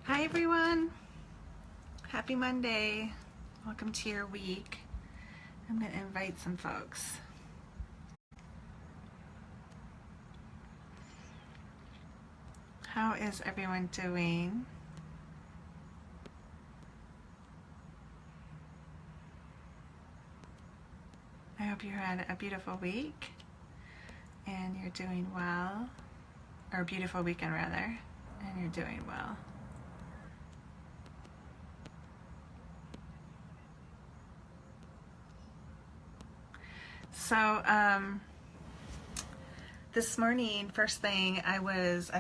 Hi everyone, happy Monday. Welcome to your week. I'm going to invite some folks. How is everyone doing? I hope you had a beautiful week and you're doing well, or a beautiful weekend rather, and you're doing well. So this morning, first thing, I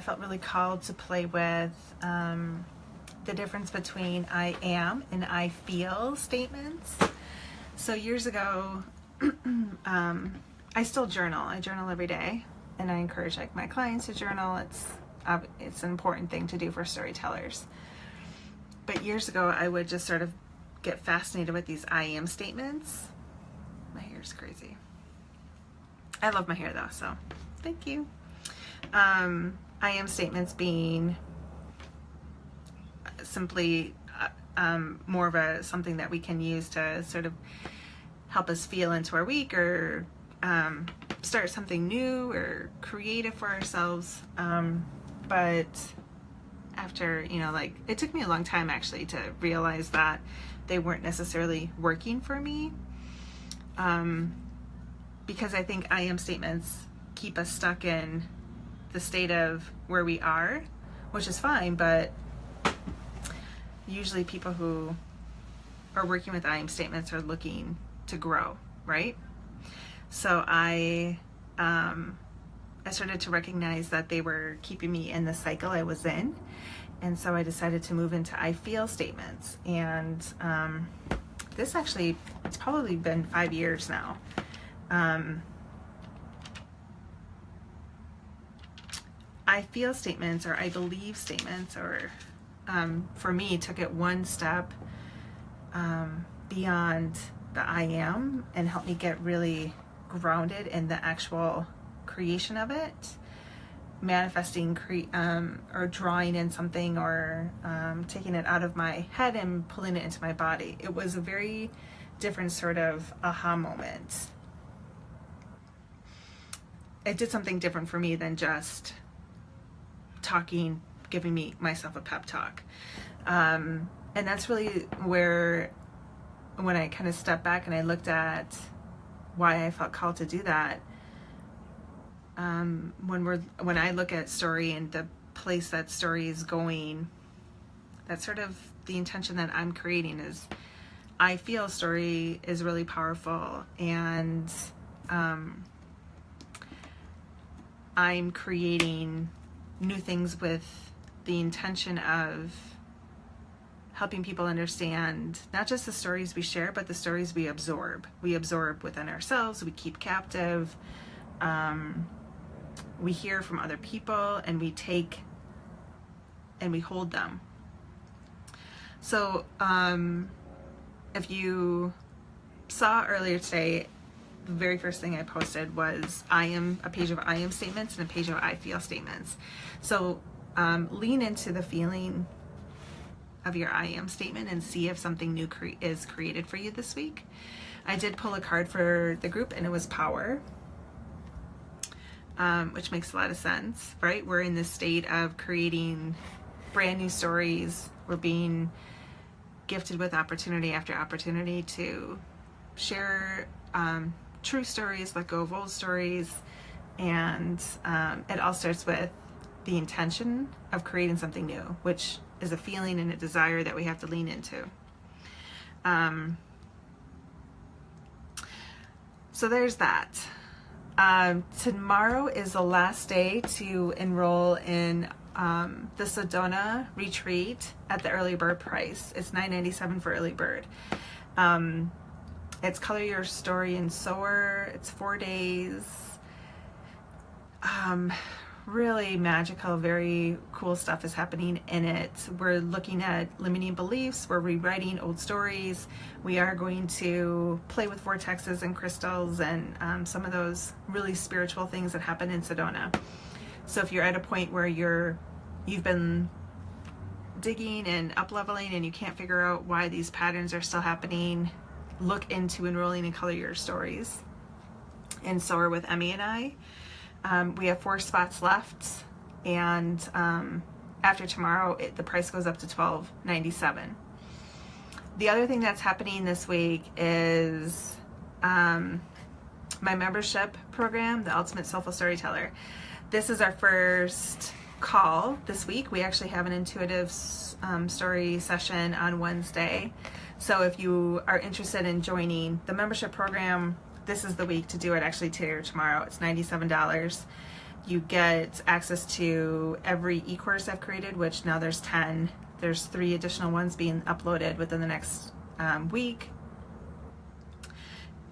felt really called to play with the difference between I am and I feel statements. So years ago, I still journal. I journal every day, and I encourage my clients to journal. It's an important thing to do for storytellers. But years ago, I would just sort of get fascinated with these I am statements. My hair's crazy. I love my hair though, so thank you. I am statements being simply more of something that we can use to sort of help us feel into our week, or start something new or creative for ourselves. But after, it took me a long time actually to realize that they weren't necessarily working for me. Because I think I am statements keep us stuck in the state of where we are, which is fine, but usually people who are working with I am statements are looking to grow, right? So I started to recognize that they were keeping me in the cycle I was in, and so I decided to move into I feel statements. And this actually, it's probably been 5 years now. I feel statements, or I believe statements, or for me, took it one step beyond the I am and helped me get really grounded in the actual creation of it, manifesting or drawing in something, or taking it out of my head and pulling it into my body. It was a very different sort of aha moment. It did something different for me than just talking, giving myself a pep talk. And that's really where, when I kind of stepped back and I looked at why I felt called to do that, when I look at story and the place that story is going, that's sort of the intention that I'm creating. Is I feel story is really powerful, and I'm creating new things with the intention of helping people understand not just the stories we share, but the stories we absorb. We absorb within ourselves, we keep captive, we hear from other people, and we take and we hold them. So if you saw earlier today, the very first thing I posted was a page of I am statements and a page of I feel statements. So lean into the feeling of your I am statement and see if something new is created for you this week. I did pull a card for the group, and it was power, which makes a lot of sense, right? We're in this state of creating brand new stories. We're being gifted with opportunity after opportunity to share true stories, let go of old stories, and it all starts with the intention of creating something new, which is a feeling and a desire that we have to lean into. So there's that. Tomorrow is the last day to enroll in the Sedona retreat at the early bird price. It's $9.97 for early bird. It's Color Your Story in Sower. It's 4 days. Really magical, very cool stuff is happening in it. We're looking at limiting beliefs. We're rewriting old stories. We are going to play with vortexes and crystals and some of those really spiritual things that happen in Sedona. So if you're at a point where you've been digging and up-leveling and you can't figure out why these patterns are still happening, look into enrolling in Color Your Stories and Soar with Emmy and I. We have 4 spots left, and after tomorrow the price goes up to $12.97. The other thing that's happening this week is my membership program, the Ultimate Soulful Storyteller. This is our first call this week. We actually have an intuitive story session on Wednesday. So if you are interested in joining the membership program, this is the week to do it. Actually today or tomorrow. It's $97. You get access to every e-course I've created, which now there's 10. There's 3 additional ones being uploaded within the next week.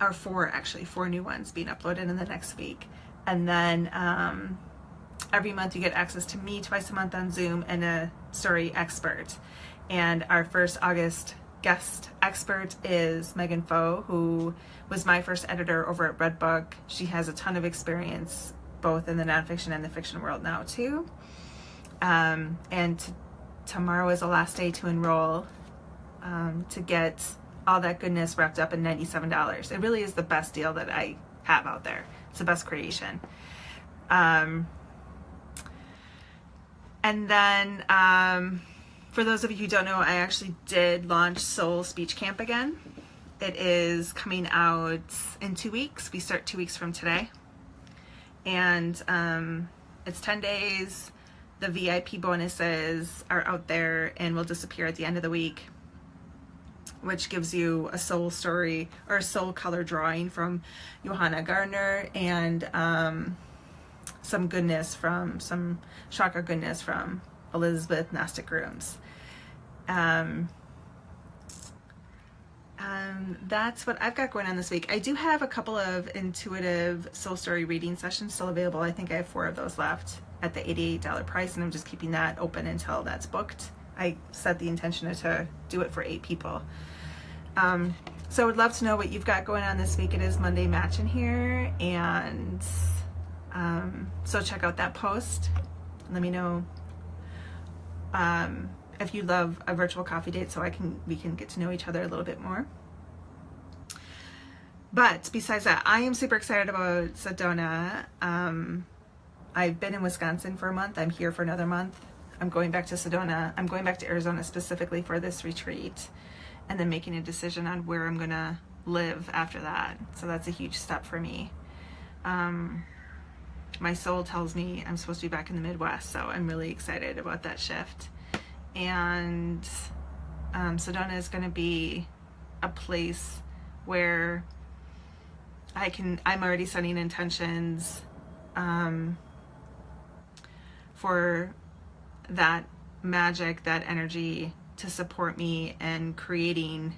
Or 4 actually, 4 new ones being uploaded in the next week. And then every month you get access to me twice a month on Zoom and a story expert. And our first August guest expert is Megan Foe, who was my first editor over at Redbook. She has a ton of experience both in the nonfiction and the fiction world now too. And tomorrow is the last day to enroll to get all that goodness wrapped up in $97. It really is the best deal that I have out there. It's the best creation. And then for those of you who don't know, I actually did launch Soul Speech Camp again. It is coming out in 2 weeks. We start 2 weeks from today. And it's 10 days. The VIP bonuses are out there and will disappear at the end of the week, which gives you a soul story or a soul color drawing from Johanna Gardner and some chakra goodness from Elizabeth Gnostic Grooms. That's what I've got going on this week. I do have a couple of intuitive soul story reading sessions still available. I think I have 4 of those left at the $88 price, and I'm just keeping that open until that's booked. I set the intention to do it for 8 people. So I would love to know what you've got going on this week. It is Monday Match in here, and so check out that post. Let me know if you love a virtual coffee date, so we can get to know each other a little bit more. But besides that, I am super excited about Sedona. I've been in Wisconsin for a month. I'm here for another month. I'm going back to Sedona. I'm going back to Arizona specifically for this retreat, and then making a decision on where I'm gonna live after that. So that's a huge step for me. My soul tells me I'm supposed to be back in the Midwest, so I'm really excited about that shift. And Sedona is gonna be a place where I'm already setting intentions for that magic, that energy to support me and creating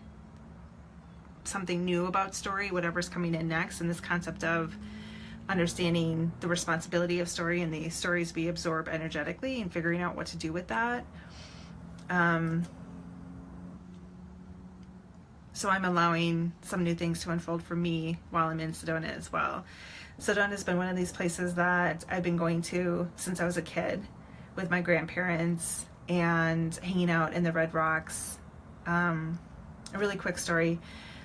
something new about story, whatever's coming in next, and this concept of understanding the responsibility of story and the stories we absorb energetically and figuring out what to do with that. So I'm allowing some new things to unfold for me while I'm in Sedona as well. Sedona has been one of these places that I've been going to since I was a kid with my grandparents and hanging out in the Red Rocks. A really quick story.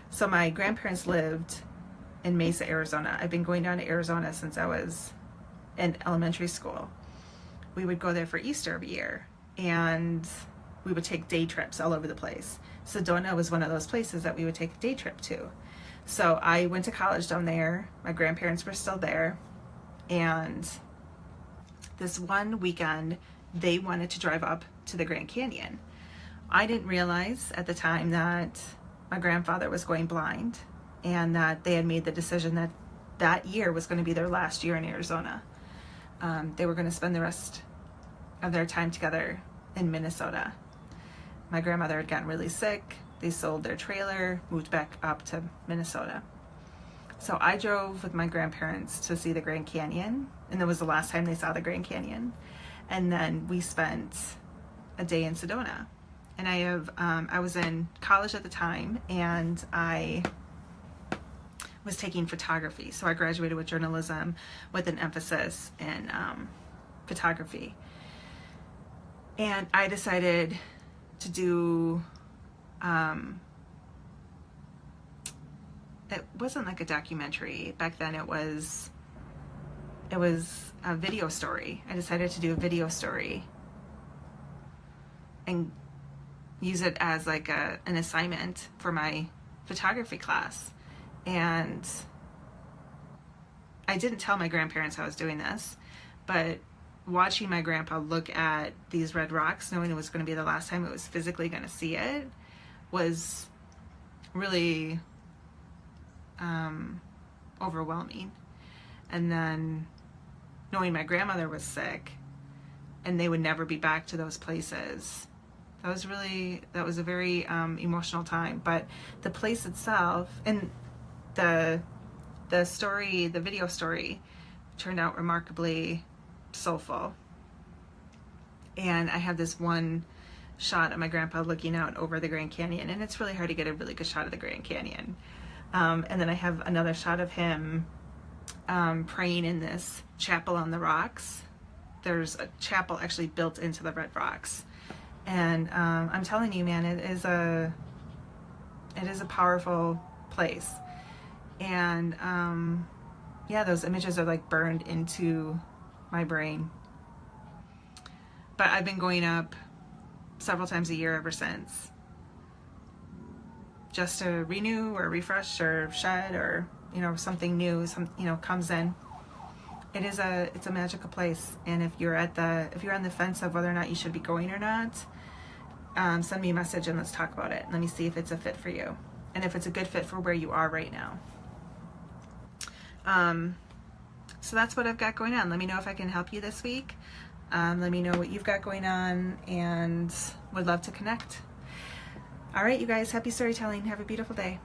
So my grandparents lived in Mesa, Arizona. I've been going down to Arizona since I was in elementary school. We would go there for Easter every year, and we would take day trips all over the place. Sedona was one of those places that we would take a day trip to. So I went to college down there. My grandparents were still there, and this one weekend they wanted to drive up to the Grand Canyon. I didn't realize at the time that my grandfather was going blind, and that they had made the decision that that year was going to be their last year in Arizona. They were going to spend the rest of their time together in Minnesota. My grandmother had gotten really sick. They sold their trailer, moved back up to Minnesota. So I drove with my grandparents to see the Grand Canyon, and that was the last time they saw the Grand Canyon. And then we spent a day in Sedona. And I was in college at the time, and I was taking photography. So I graduated with journalism with an emphasis in photography. And I decided to do, it wasn't like a documentary. Back then it was a video story. I decided to do a video story and use it as like an assignment for my photography class. And I didn't tell my grandparents I was doing this, but watching my grandpa look at these red rocks, knowing it was going to be the last time it was physically going to see it, was really overwhelming. And then knowing my grandmother was sick and they would never be back to those places, that was a very emotional time. But the place itself and the story, the video story, turned out remarkably soulful. And I have this one shot of my grandpa looking out over the Grand Canyon, and it's really hard to get a really good shot of the Grand Canyon. And then I have another shot of him praying in this chapel on the rocks. There's a chapel actually built into the red rocks. And I'm telling you, man, it is a powerful place. And yeah, those images are like burned into my brain. But I've been going up several times a year ever since, just to renew or refresh or shed, or something new comes in. It's a magical place. And if you're on the fence of whether or not you should be going or not, send me a message and let's talk about it. Let me see if it's a fit for you, and if it's a good fit for where you are right now. So that's what I've got going on. Let me know if I can help you this week. Let me know what you've got going on, and would love to connect. All right, you guys, happy storytelling. Have a beautiful day.